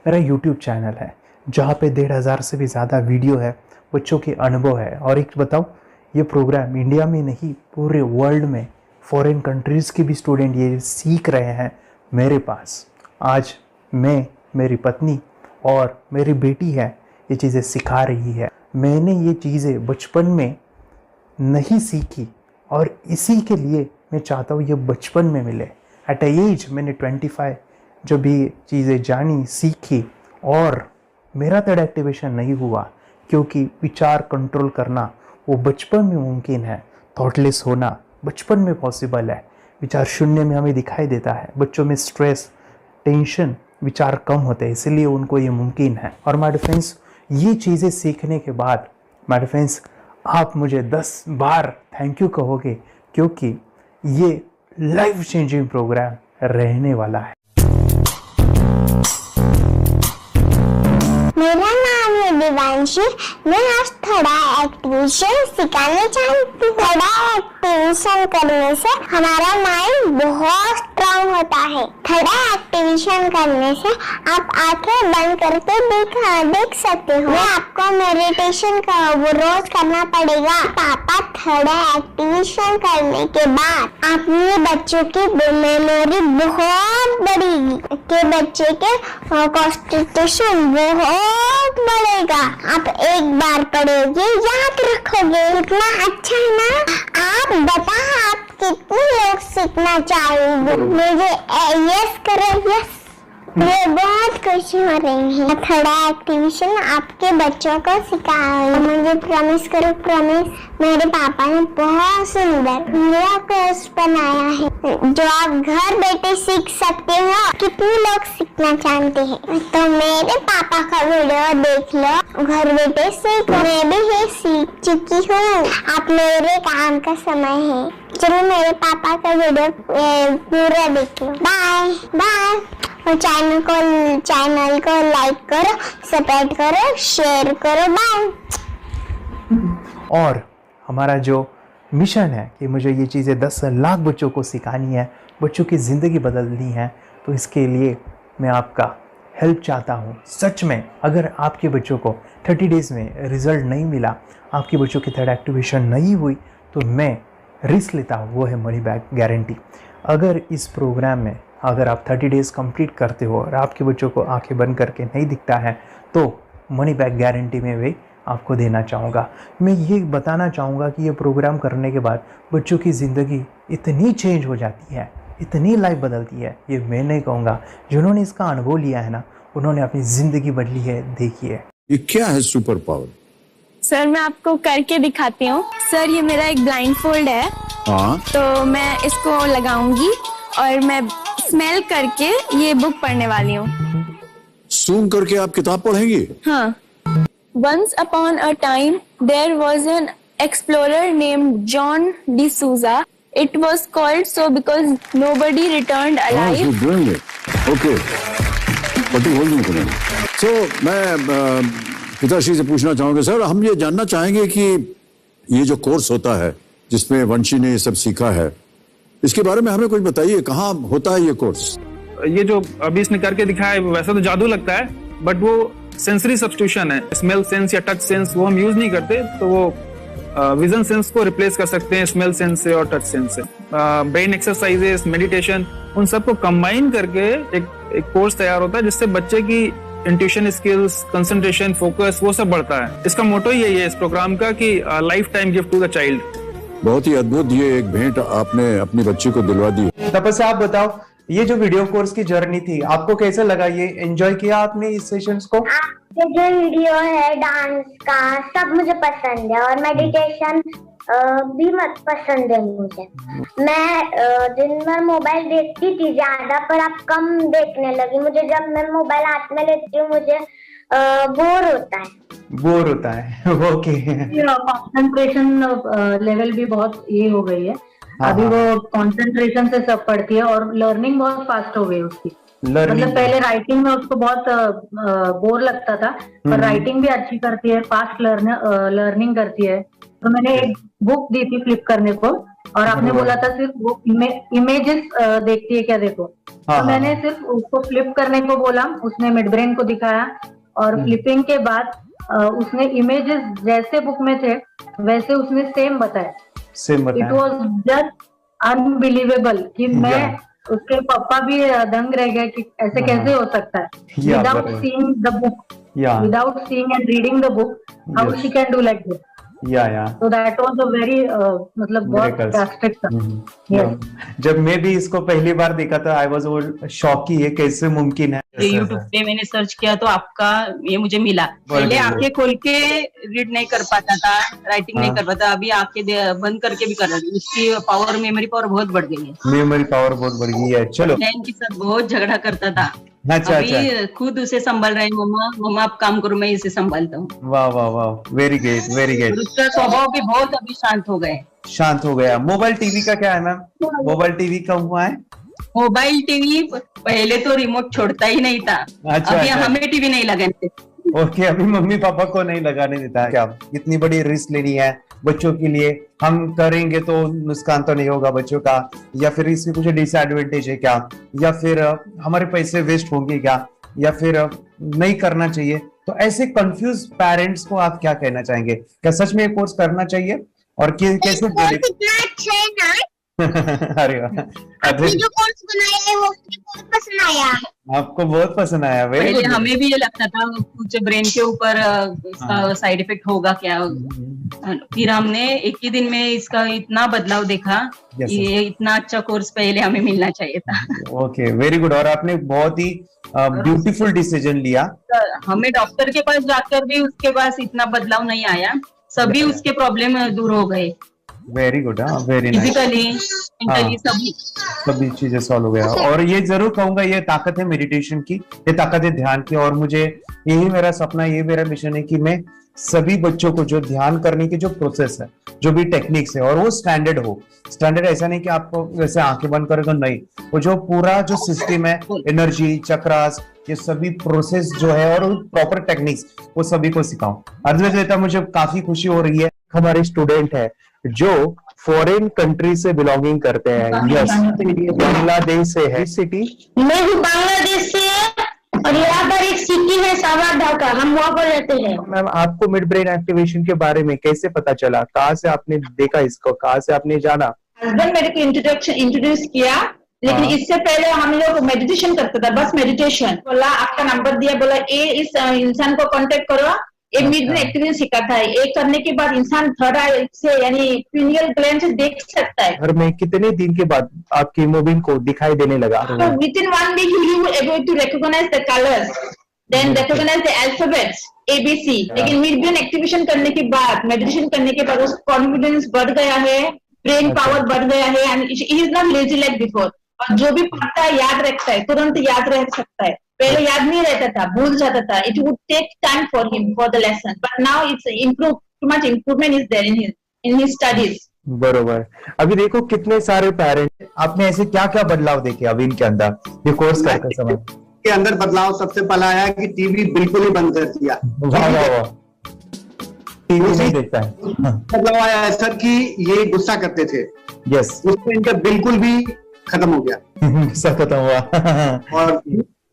मेरा यूट्यूब चैनल है जहाँ पे 1,500 से भी ज़्यादा वीडियो है, बच्चों के अनुभव है। और एक बताऊँ, ये प्रोग्राम इंडिया में नहीं, पूरे वर्ल्ड में फॉरेन कंट्रीज़ के भी स्टूडेंट ये सीख रहे हैं मेरे पास। आज मैं, मेरी पत्नी और मेरी बेटी है, ये चीज़ें सिखा रही है। मैंने ये चीज़ें बचपन में नहीं सीखी और इसी के लिए मैं चाहता हूँ ये बचपन में मिले। एट ए एज मैंने 25 जो भी चीज़ें जानी, सीखी, और मेरा थर्ड एक्टिवेशन नहीं हुआ क्योंकि विचार कंट्रोल करना वो बचपन में मुमकिन है। थॉटलेस होना बचपन में पॉसिबल है। विचार शून्य में हमें दिखाई देता है। बच्चों में स्ट्रेस, टेंशन, विचार कम होते हैं, इसलिए उनको ये मुमकिन है। और माय फ्रेंड्स, ये चीज़ें सीखने के बाद माय फ्रेंड्स, आप मुझे 10 बार थैंक यू कहोगे, क्योंकि ये लाइफ चेंजिंग प्रोग्राम रहने वाला है। मेरा नाम है दिवांशी। मैं आज थोड़ा एक्टिवेशन सिखाना चाहती हूँ। थोड़ा एक्टिवेशन करने से हमारा माइंड बहुत स्ट्रांग होता है। थोड़ा एक्टिवेशन करने से आप आंखें बंद करके देख सकते हो। मैं आपको मेडिटेशन का वो रोज करना पड़ेगा। पापा, थोड़ा एक्टिवेशन करने के बाद अपने बच्चों की मेमोरी बहुत बढ़ेगी, के बच्चे के कॉन्सेंट्रेशन बहुत बढ़ेगा। आप एक बार पढ़ोगे, याद रखोगे, इतना अच्छा है ना। आप बता, आप कितने लोग सीखना चाहोगे? मुझे यस करो, यस। मुझे बहुत खुशी हो रही है। थोड़ा एक्टिवेशन आपके बच्चों को सिखाओ। मुझे प्रॉमिस करो, प्रॉमिस। मेरे पापा ने बहुत सुंदर मेरा कोर्स बनाया है जो आप घर बैठे सीख सकते हो। कितने लोग सीखना चाहते हैं तो मेरे पापा का वीडियो देख लो, घर बैठे सीख। मैं भी ये सीख चुकी हूँ। आप मेरे काम का समय है। चलो मेरे पापा का वीडियो पूरा देख लो। Bye bye. और चैनल को लाइक करो, सपोर्ट करो, शेयर करो। बाय। और हमारा जो मिशन है कि मुझे ये चीज़ें 10 लाख बच्चों को सिखानी है, बच्चों की ज़िंदगी बदलनी है, तो इसके लिए मैं आपका हेल्प चाहता हूँ। सच में अगर आपके बच्चों को 30 डेज़ में रिज़ल्ट नहीं मिला, आपके बच्चों की थर्ड एक्टिवेशन नहीं हुई, तो मैं रिस्क लेता हूँ, वो है मनी बैक गारंटी। अगर इस प्रोग्राम में अगर आप 30 डेज़ कंप्लीट करते हो और आपके बच्चों को आंखें बंद करके नहीं दिखता है, तो मनी बैक गारंटी में भी आपको देना चाहूँगा। मैं ये बताना चाहूँगा कि ये प्रोग्राम करने के बाद बच्चों की ज़िंदगी इतनी चेंज हो जाती है, इतनी लाइफ बदलती है, ये मैं नहीं कहूँगा। जिन्होंने इसका अनुभव लिया है ना, उन्होंने अपनी ज़िंदगी बदली है। देखिए ये क्या है सुपर पावर? सर मैं आपको करके दिखाती हूँ। सर ये मेरा एक ब्लाइंड फोल्ड है। हाँ, तो मैं इसको लगाऊंगी और मैं स्मेल करके ये बुक पढ़ने वाली हूँ। सूंघ करके आप किताब पढ़ेंगी? हाँ। Once upon a time, there was an explorer named John D'Souza. It was called so because nobody returned alive. you're doing it. Okay. What are you holding? So, मैं पिताश्री से पूछना चाहूँगा, सर हम ये जानना चाहेंगे कि ये जो कोर्स होता है जिसमें वंशी ने ये सब सीखा है, इसके बारे में हमें कुछ बताइए, कहाँ होता है ये कोर्स? ये जो अभी इसने करके दिखाया है वैसा तो जादू लगता है, बट वो सेंसरी सब्स्टिट्यूशन है। स्मेल सेंस या टच सेंस वो हम यूज नहीं करते, तो वो विजन सेंस को रिप्लेस कर सकते हैं स्मेल सेंस से और टच सेंस से। ब्रेन एक्सरसाइजेस, मेडिटेशन, उन सबको कंबाइन करके एक कोर्स तैयार होता है जिससे बच्चे की इंट्यूशन स्किल्स, कंसंट्रेशन, फोकस वो सब बढ़ता है। इसका मोटो ही यही है इस प्रोग्राम का कि life time gift to the child. बहुत ही अद्भुत ये एक भेंट आपने अपनी बच्ची को दिलवा दी। तपस्या, आप बताओ, ये जो वीडियो कोर्स की जर्नी थी आपको कैसा लगा? ये एंजॉय किया आपने इस सेशंस को? ये जो वीडियो है डांस का सब मुझे पसंद है और मेडिटेशन भी मत पसंद है मुझे। मैं दिन भर मोबाइल देखती थी ज्यादा, पर अब कम देखने लगी। मुझे जब मैं मोबाइल हाथ में लेती हूँ मुझे बोर होता है। ओके। कंसंट्रेशन लेवल भी बहुत ये हो गई है। अभी वो कंसंट्रेशन से सब पढ़ती है और लर्निंग बहुत फास्ट हो गई उसकी। मतलब पहले राइटिंग में उसको बहुत बोर लगता था, पर राइटिंग भी अच्छी करती है, फास्ट लर्निंग करती है। तो मैंने एक बुक दी थी फ्लिप करने को और आपने बोला था सिर्फ वो इमेजेस देखती है क्या, देखो। तो मैंने सिर्फ उसको फ्लिप करने को बोला, उसने मिड ब्रेन को दिखाया और फ्लिपिंग के बाद उसने इमेजेस जैसे बुक में थे वैसे उसने सेम बताया। इट वॉज जस्ट अनबिलीवेबल कि मैं उसके पापा भी दंग रह गए कि ऐसे कैसे हो सकता है। Without seeing the book, without seeing and reading the book, how she can do like this. So that was a very मतलब बहुत ड्रास्टिक था। जब मैं भी इसको पहली बार देखा था आई वाज शॉक कि ये कैसे मुमकिन है। यूट्यूब पे मैंने सर्च किया तो आपका ये मुझे मिला। पहले आंखें खोल के रीड नहीं कर पाता था, राइटिंग नहीं कर पाता, अभी आंखें बंद करके भी कर रहा है। उसकी पावर, मेमोरी पावर बहुत बढ़ गई है। मेमोरी पावर बहुत बढ़ गई है। चलो, बहन के साथ बहुत झगड़ा करता था। अभी खुद उसे संभाल रहे हैं। मम्मा आप काम करो, मैं इसे संभालता हूँ। वाह वाह वाह, वेरी ग्रेट वेरी ग्रेट। उसका स्वभाव भी बहुत अभी शांत हो गया। मोबाइल टीवी का क्या है मैम? मोबाइल टीवी कब हुआ है? मोबाइल टीवी पहले तो रिमोट छोड़ता ही नहीं था। अभी हमें टीवी नहीं लगाने। ओके, अभी मम्मी पापा को नहीं लगाने देता है। क्या इतनी बड़ी रिस्क लेनी है बच्चों के लिए? हम करेंगे तो नुकसान तो नहीं होगा बच्चों का, या फिर इसमें कुछ डिसएडवांटेज है क्या, या फिर हमारे पैसे वेस्ट होंगे क्या, या फिर नहीं करना चाहिए? तो ऐसे कंफ्यूज पेरेंट्स को आप क्या कहना चाहेंगे? क्या सच में ये कोर्स करना चाहिए और कैसे? अरे आपने जो कोर्स बनाया है वो बहुत पसंद आया। आपको बहुत पसंद आया? पहले हमें भी ये लगता था कुछ ब्रेन के ऊपर इसका साइड इफेक्ट होगा क्या। फिर हमने एक ही दिन में इसका इतना बदलाव देखा। ये इतना अच्छा कोर्स पहले हमें मिलना चाहिए था। Okay, very good. और आपने बहुत ही ब्यूटीफुल डिसीजन लिया। हमें डॉक्टर के पास जाकर भी उसके पास इतना बदलाव नहीं आया, सभी उसके प्रॉब्लम दूर हो गए। Very good, very nice. Physically सभी चीजें सॉल्व हो गया। और ये जरूर कहूंगा, ये ताकत है मेडिटेशन की, ये ताकत है ध्यान की। और मुझे यही मेरा सपना, ये मेरा मिशन है कि मैं सभी बच्चों को जो ध्यान करने की जो प्रोसेस है, जो भी टेक्निक्स है, और वो स्टैंडर्ड हो। स्टैंडर्ड ऐसा नहीं कि आपको वैसे आंखें बंद करें तो नहीं, वो जो पूरा जो सिस्टम है, एनर्जी, चक्रास, ये सभी प्रोसेस जो है और प्रॉपर टेक्निक्स, वो सभी को सिखाऊं। अर्जुन, मुझे काफी खुशी हो रही है। हमारे स्टूडेंट है जो फॉरेन कंट्री से बिलोंगिंग करते हैं। यस, बांग्लादेश से है। सिटी मैं भी बांग्लादेश से और यहाँ पर एक सिटी है सावर ढाका, हम वहाँ पर रहते हैं। मैम, आपको मिड ब्रेन एक्टिवेशन के बारे में कैसे पता चला? कहाँ से आपने देखा इसको, कहाँ से आपने जाना? हस्बैंड मेरे को इंट्रोड्यूस किया, लेकिन इससे पहले हम लोग मेडिटेशन करते थे, बस मेडिटेशन। बोला आपका नंबर दिया, बोला ये इस इंसान को कांटेक्ट करो, ये मिड ब्रेन एक्टिवेशन सिखाता है। ये करने के बाद इंसान थर्ड आई से यानी पिनियल ग्लैंड से देख सकता है। घर में कितने दिन के बाद आपकी हीमोग्लोबिन को दिखाई देने लगा? So within 1 week you will able to recognize the colors, then recognize the alphabets ABC। लेकिन मिड ब्रेन एक्टिवेशन करने के बाद, मेडिटेशन करने के बाद उसका कॉन्फिडेंस बढ़ गया है, ब्रेन पावर बढ़ गया है, and he is not lazy like before. और जो भी पढ़ता है याद रखता है, तुरंत याद रह सकता है। पहले याद नहीं रहता था, भूल जाता था। It would take time for him for the lesson, but now it's improve, too much improvement is there in his studies. बरोबर। अभी देखो कितने सारे पेरेंट्स, आपने ऐसे क्या क्या बदलाव देखे अभी इनके अंदर ये कोर्स करते समय? के अंदर बदलाव सबसे पहला आया कि टीवी बिल्कुल ही बंद कर दिया। टीवी नहीं देखता है। मतलब आया है सर कि ये गुस्सा करते थे, यस, उसमें इनका बिल्कुल भी खत्म हो गया, गुस्सा खत्म हुआ। और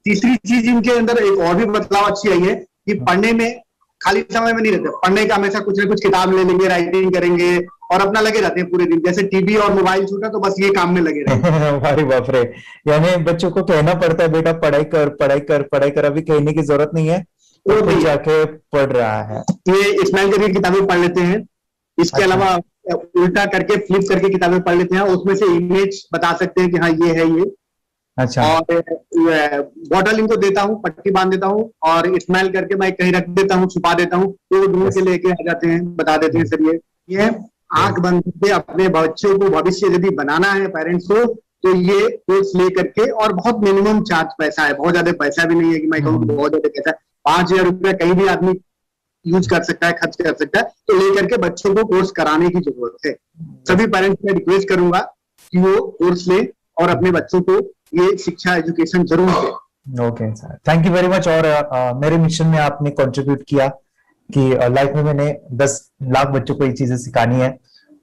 तीसरी चीज इनके अंदर एक और भी बदलाव अच्छी आई है कि पढ़ने में खाली समय में नहीं रहते, पढ़ने का हमेशा कुछ ना कुछ किताब ले लेंगे, राइटिंग करेंगे और अपना लगे रहते हैं पूरे दिन। जैसे टीवी और मोबाइल छूटा तो बस ये काम में लगे रहते। अरे बाप रे, यानी बच्चों को कहना पड़ता है बेटा पढ़ाई कर पढ़ाई कर पढ़ाई कर, अभी कहने की जरूरत नहीं है, तो भी जाके पढ़ रहा है। ये स्माइल करके किताबें पढ़ लेते हैं, इसके अलावा उल्टा करके फ्लिप करके किताबें पढ़ लेते हैं, उसमें से इमेज बता सकते हैं कि हाँ ये है ये। अच्छा। और बॉटल इनको देता हूँ, पट्टी बांध देता हूँ और स्माइल करके मैं कहीं रख देता हूँ, छुपा देता हूँ, तो वो ढूंढ के लेके आ जाते हैं, बता देते हैं सर ये आंख बंद करके अपने बच्चों को भविष्य यदि बनाना है पेरेंट्स को, तो ये कोर्स ले करके, और बहुत मिनिमम चार्ज पैसा है, बहुत ज्यादा पैसा भी नहीं है कि मैं कहूँ बहुत ज्यादा पैसा है, 5,000 रुपया कहीं भी आदमी यूज कर सकता है, खर्च कर सकता है, तो लेकर के बच्चों को कोर्स कराने की जरूरत है। सभी पेरेंट्स में रिक्वेस्ट करूंगा कि वो कोर्स ले और अपने बच्चों को ये शिक्षा एजुकेशन जरूर दे। Okay sir, thank you very much. और मेरे मिशन में आपने कंट्रीब्यूट किया कि लाइफ में मैंने 10 लाख बच्चों को ये चीजें सिखानी है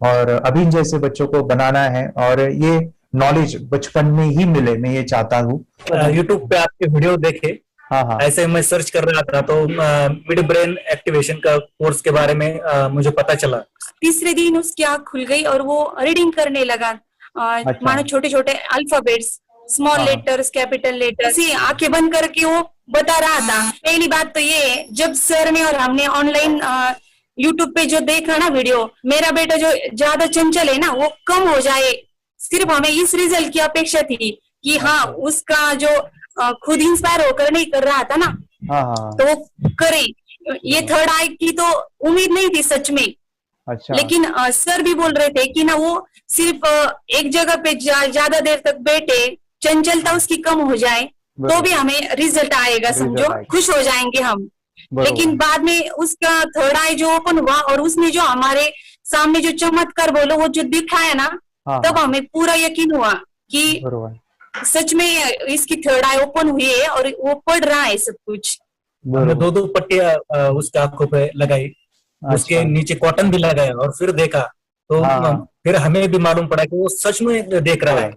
और अभी जैसे बच्चों को बनाना है, और ये नॉलेज बचपन में ही मिले, मैं ये चाहता हूँ। यूट्यूब पे आपके वीडियो देखे, हाँ, ऐसे मैं सर्च कर रहा था तो मिड ब्रेन एक्टिवेशन का कोर्स के बारे में मुझे पता चला। तीसरे दिन उसकी आंख खुल गई और वो रीडिंग करने लगा, मानो छोटे छोटे alphabets, small letters, capital letters, आंखें बंद करके वो बता रहा था। पहली बात तो ये, जब सर ने और हमने ऑनलाइन यूट्यूब पे जो देखा ना वीडियो, मेरा बेटा जो ज्यादा चंचल है ना वो कम हो जाए, सिर्फ हमें इस रिजल्ट की अपेक्षा थी कि हाँ उसका जो खुद इंस्पायर होकर नहीं कर रहा था ना, तो वो करे। ये थर्ड आई की तो उम्मीद नहीं थी सच में। अच्छा। लेकिन सर भी बोल रहे थे कि ना वो सिर्फ एक जगह पे ज्यादा देर तक बैठे, चंचलता उसकी कम हो जाए तो भी हमें रिजल्ट आएगा, समझो खुश हो जाएंगे हम। लेकिन बाद में उसका थर्ड आई जो ओपन हुआ और उसने जो हमारे सामने जो चमत्कार बोलो वो जो दिखाया ना, तब हमें पूरा यकीन हुआ कि सच में इसकी थर्ड आई ओपन हुई है और वो पढ़ रहा है सब कुछ। हमने 2 पट्टियां उसके आंखों पे लगाई, उसके नीचे कॉटन भी लगाया और फिर देखा तो फिर हमें भी मालूम पड़ा कि वो सच में देख रहा है।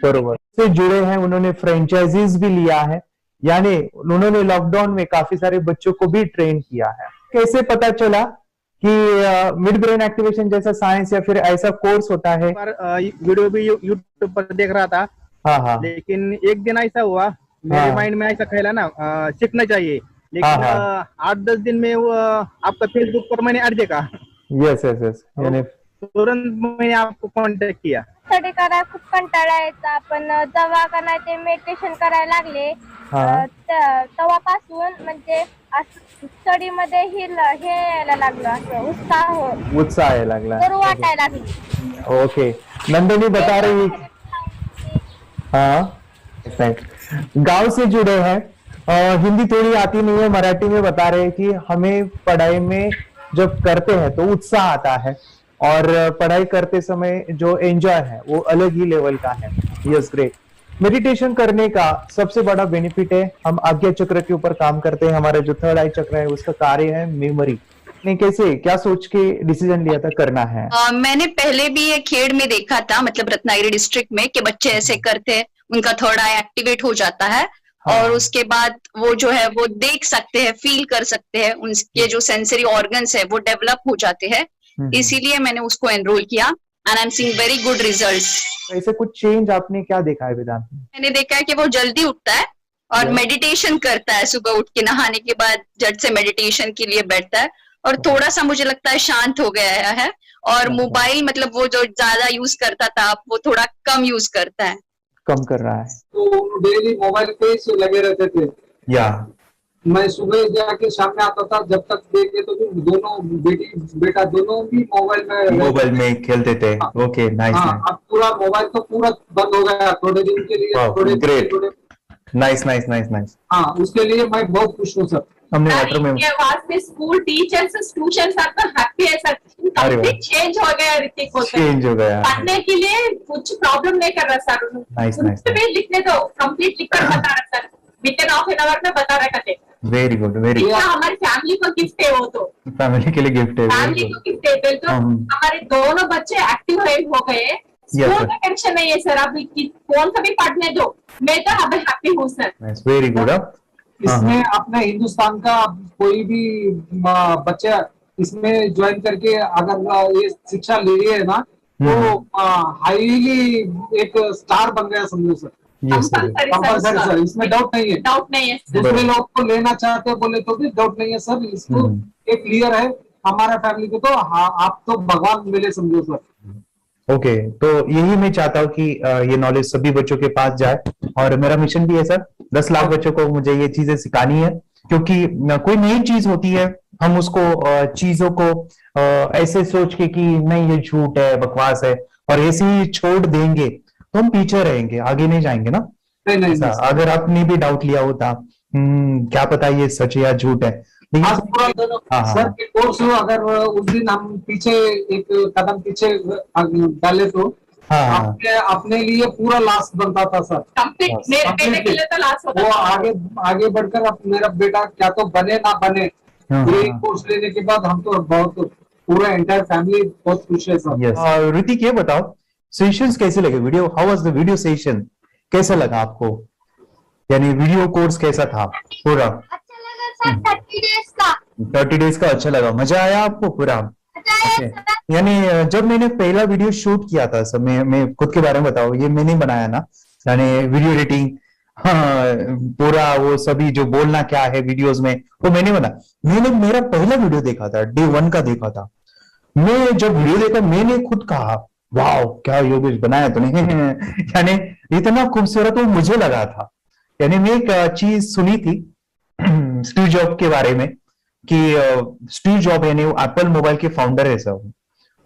बरोबर से जुड़े हैं, उन्होंने फ्रेंचाइजीज भी लिया है, यानी उन्होंने लॉकडाउन में काफी सारे बच्चों को भी ट्रेन किया है। कैसे पता चला कि मिड ब्रेन एक्टिवेशन जैसा साइंस या फिर ऐसा कोर्स होता है? वीडियो भी यूट्यूब पर देख रहा था, लेकिन एक दिन ऐसा हुआ मेरे माइंड में ऐसा ख्याल ना सीखना चाहिए, लेकिन 8-10 दिन में वो आपका फेसबुक पर मैंने ऐड देखा। यस यस यस, यानी तुरंत मैंने आपको कॉन्टॅक्ट किया। स्टडी करायला खूप कंटाळा यायचा, पण जेव्हा का नाही ते मेडिटेशन करायला लागले तेव्हापासून म्हणजे स्टडी मध्ये हे यायला लागलं, असं उत्साह यायला लागला, करू वाटायला लागली। ओके, नंदिनी बता रही, हाँ गांव से जुड़े हैं, हिंदी थोड़ी आती नहीं है, मराठी में बता रहे हैं कि हमें पढ़ाई में जब करते हैं तो उत्साह आता है और पढ़ाई करते समय जो एंजॉय है वो अलग ही लेवल का है। Yes, great. मेडिटेशन करने का सबसे बड़ा बेनिफिट है, हम आज्ञा चक्र के ऊपर काम करते हैं, हमारा जो थर्ड आई चक्र है उसका कार्य है मेमोरी। ने कैसे क्या सोच के डिसीजन लिया था करना है? मैंने पहले भी ये खेड़ में देखा था, मतलब रत्नागिरी डिस्ट्रिक्ट में, कि बच्चे ऐसे करते हैं, उनका थर्ड आई एक्टिवेट हो जाता है और उसके बाद वो जो है वो देख सकते हैं, फील कर सकते हैं, उनके जो सेंसरी ऑर्गन्स है वो डेवलप हो जाते हैं। इसीलिए मैंने उसको एनरोल किया and I am seeing very good results. ऐसे कुछ चेंज आपने क्या देखा है वेदांत में? मैंने देखा है कि वो जल्दी उठता है और मेडिटेशन करता है, सुबह उठ के नहाने के बाद झट से मेडिटेशन के लिए बैठता है और थोड़ा सा मुझे लगता है शांत हो गया है, और मोबाइल मतलब वो जो ज्यादा यूज करता था वो थोड़ा कम यूज करता है, कम कर रहा है। तो डेली मोबाइल पे ही लगे रहते थे, या मैं सुबह जाके सामने आता था, जब तक देखे तो दोनों बेटा दोनों भी मोबाइल में खेलते थे। Okay, nice. अब पूरा मोबाइल तो पूरा बंद हो गया थोड़े दिन के लिए, थोड़े नाइस नाइस नाइस नाइस। हाँ, उसके लिए मैं बहुत खुश हूँ सर। हमने वाटर में वास्ते स्कूल टीचर्स स्टूडेंट्स आपका हैप्पी है सर, कंप्लीट चेंज हो गया ऋतिक को, चेंज हो गया, पढ़ने के लिए कुछ प्रॉब्लम नहीं कर रहा सर। नाइस नाइस, लिखने दो, कंप्लीट लिखकर बता रहा sir, with in half an hour में बता रहा करते। Very good, very good. हमारी फैमिली को गिफ्ट है वो तो। फैमिली के लिए गिफ्ट है। फैमिली को गिफ्ट है। तो हमारे दोनों बच्चे एक्टिव हो गए। स्कूल का टेंशन नहीं है सर, आप कौन सा भी पढ़ने दो, मैं तो अब हैप्पी हूँ सर। Very good. इसमें अपने हिंदुस्तान का कोई भी बच्चा इसमें ज्वाइन करके अगर ये शिक्षा ले रही है ना, तो हाईली एक स्टार बन गया समझो सर। कंपल्सरी सर, इसमें डाउट नहीं है। डाउट नहीं है। दूसरे लोग को लेना चाहते बोले तो भी डाउट नहीं है सर। इसको एक क्लियर है हमारा फैमिली को, तो आप तो भगवान मिले समझो सर। ओके, तो यही मैं चाहता हूँ कि ये नॉलेज सभी बच्चों के पास जाए, और मेरा मिशन भी है सर, 10 लाख बच्चों को मुझे ये चीजें सिखानी है। क्योंकि कोई नई चीज होती है, हम उसको चीजों को ऐसे सोच के कि नहीं ये झूठ है, बकवास है, और ऐसे ही छोड़ देंगे तो हम पीछे रहेंगे, आगे नहीं जाएंगे ना। नहीं। अगर आपने भी डाउट लिया होता क्या पता ये सच या झूठ है, सर के कोर्स अगर उस दिन हम पीछे एक कदम पीछे डाले तो अपने लिए पूरा लास्ट बनता था सर। मेरे बेटे के लिए तो लास्ट होता वो आगे बढ़कर अब मेरा बेटा क्या तो बने ना बने, ये कोर्स लेने के बाद हम तो बहुत पूरा एंटायर फैमिली बहुत खुश है सर। ऋतिक ये बताओ, सेशंस कैसे लगे? Video, how was the video session? कैसा लगा आपको? यानी वीडियो कोर्स कैसा था पूरा? अच्छा लगा सर। 30 डेज का 30 डेज का अच्छा लगा, मजा आया आपको पूरा? यानी जब मैंने पहला वीडियो शूट किया था सर, मैं खुद के बारे में बताओ, ये मैंने बनाया ना, यानी वीडियो एडिटिंग, पूरा वो सभी जो बोलना क्या है वीडियोस में वो मैंने बना। मैंने मेरा पहला वीडियो देखा था, डे 1 का देखा था। मैं जब वीडियो देखा मैंने खुद कहा वाह क्या योगेश बनाया तो नहीं यानी इतना खूबसूरत वो मुझे लगा था। यानी मैं एक चीज सुनी थी स्टीव जॉब के बारे में कि स्टीव जॉब यानी वो एप्पल मोबाइल के फाउंडर है सर।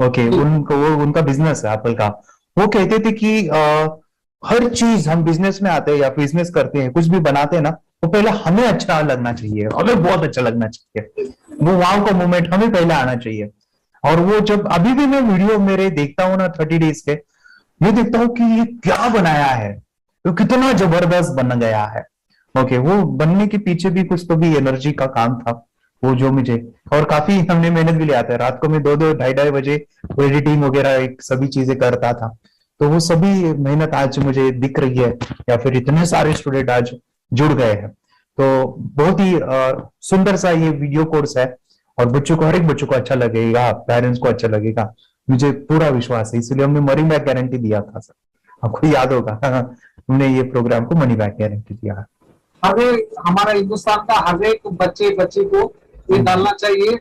ओके, उनका बिजनेस है एप्पल का। वो कहते थे कि हर चीज हम बिजनेस में आते हैं या बिजनेस करते हैं, कुछ भी बनाते हैं ना, तो पहले हमें अच्छा लगना चाहिए, हमें बहुत अच्छा लगना चाहिए, वो वाव का मोमेंट हमें पहले आना चाहिए। और वो जब अभी भी मैं वीडियो मेरे देखता हूँ ना 30 डेज के, मैं देखता हूँ कि ये क्या बनाया है, तो कितना जबरदस्त बन गया है। ओके, वो बनने के पीछे भी कुछ तो भी एनर्जी का काम था वो, जो मुझे, और काफी हमने मेहनत भी लिया था। रात को मैं 2-2, 2:30 बजे एडिटिंग वगैरह सभी चीजें करता था। तो वो सभी मेहनत आज मुझे दिख रही है, या फिर इतने सारे स्टूडेंट आज जुड़ गए हैं। तो बहुत ही सुंदर सा ये वीडियो कोर्स है, और बच्चों को, हर एक बच्चों को अच्छा लगेगा, पेरेंट्स को अच्छा लगेगा, मुझे पूरा विश्वास है। इसलिए हमने मनी बैक गारंटी दिया था सर, आपको याद होगा हमने ये प्रोग्राम को मनी बैक गारंटी दिया है। हमारा हिंदुस्तान का हर एक बच्चे को ये डालना चाहिए।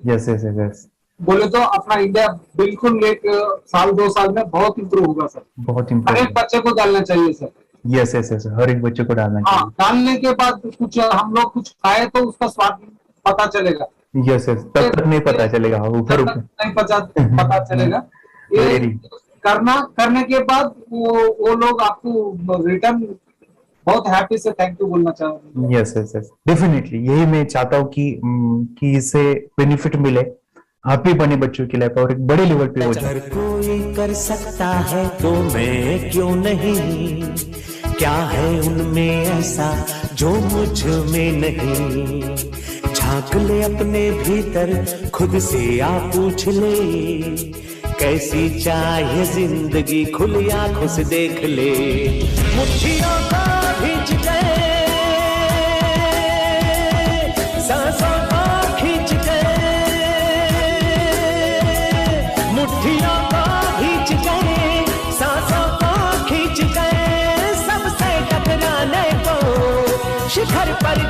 यस बोले तो अपना इंडिया बिल्कुल 1 साल 2 साल में बहुत इम्प्रूव होगा सर। बहुत हर एक बच्चे को डालना चाहिए सर। यस हर एक बच्चे को डालना चाहिए। डालने के बाद कुछ हम लोग कुछ खाए तो उसका स्वाद पता चलेगा। यस तब नहीं पता चलेगा, ऊपर नहीं पता चलेगा। ये करने के बाद वो लोग आपको रिटर्न बहुत हैप्पी से थैंक यू बोलना चाहूंगा। यस डेफिनेटली, यही मैं चाहता हूँ कि इससे बेनिफिट मिले, हैप्पी बने बच्चों की लाइफ, और एक बड़े लेवल पे हो जाए। अगर कोई कर सकता है तो मैं क्यों नहीं, क्या है उनमें ऐसा जो मुझ में नहीं। झांक ले अपने भीतर, खुद से आ पूछ ले, कैसी चाहे जिंदगी, खुली आंखों से देख ले। मुट्ठियों को खींच के, सांसों को खींच के, मुट्ठियों को खींच के, सांसों को खींच के, सबसे टकराने को शिखर पर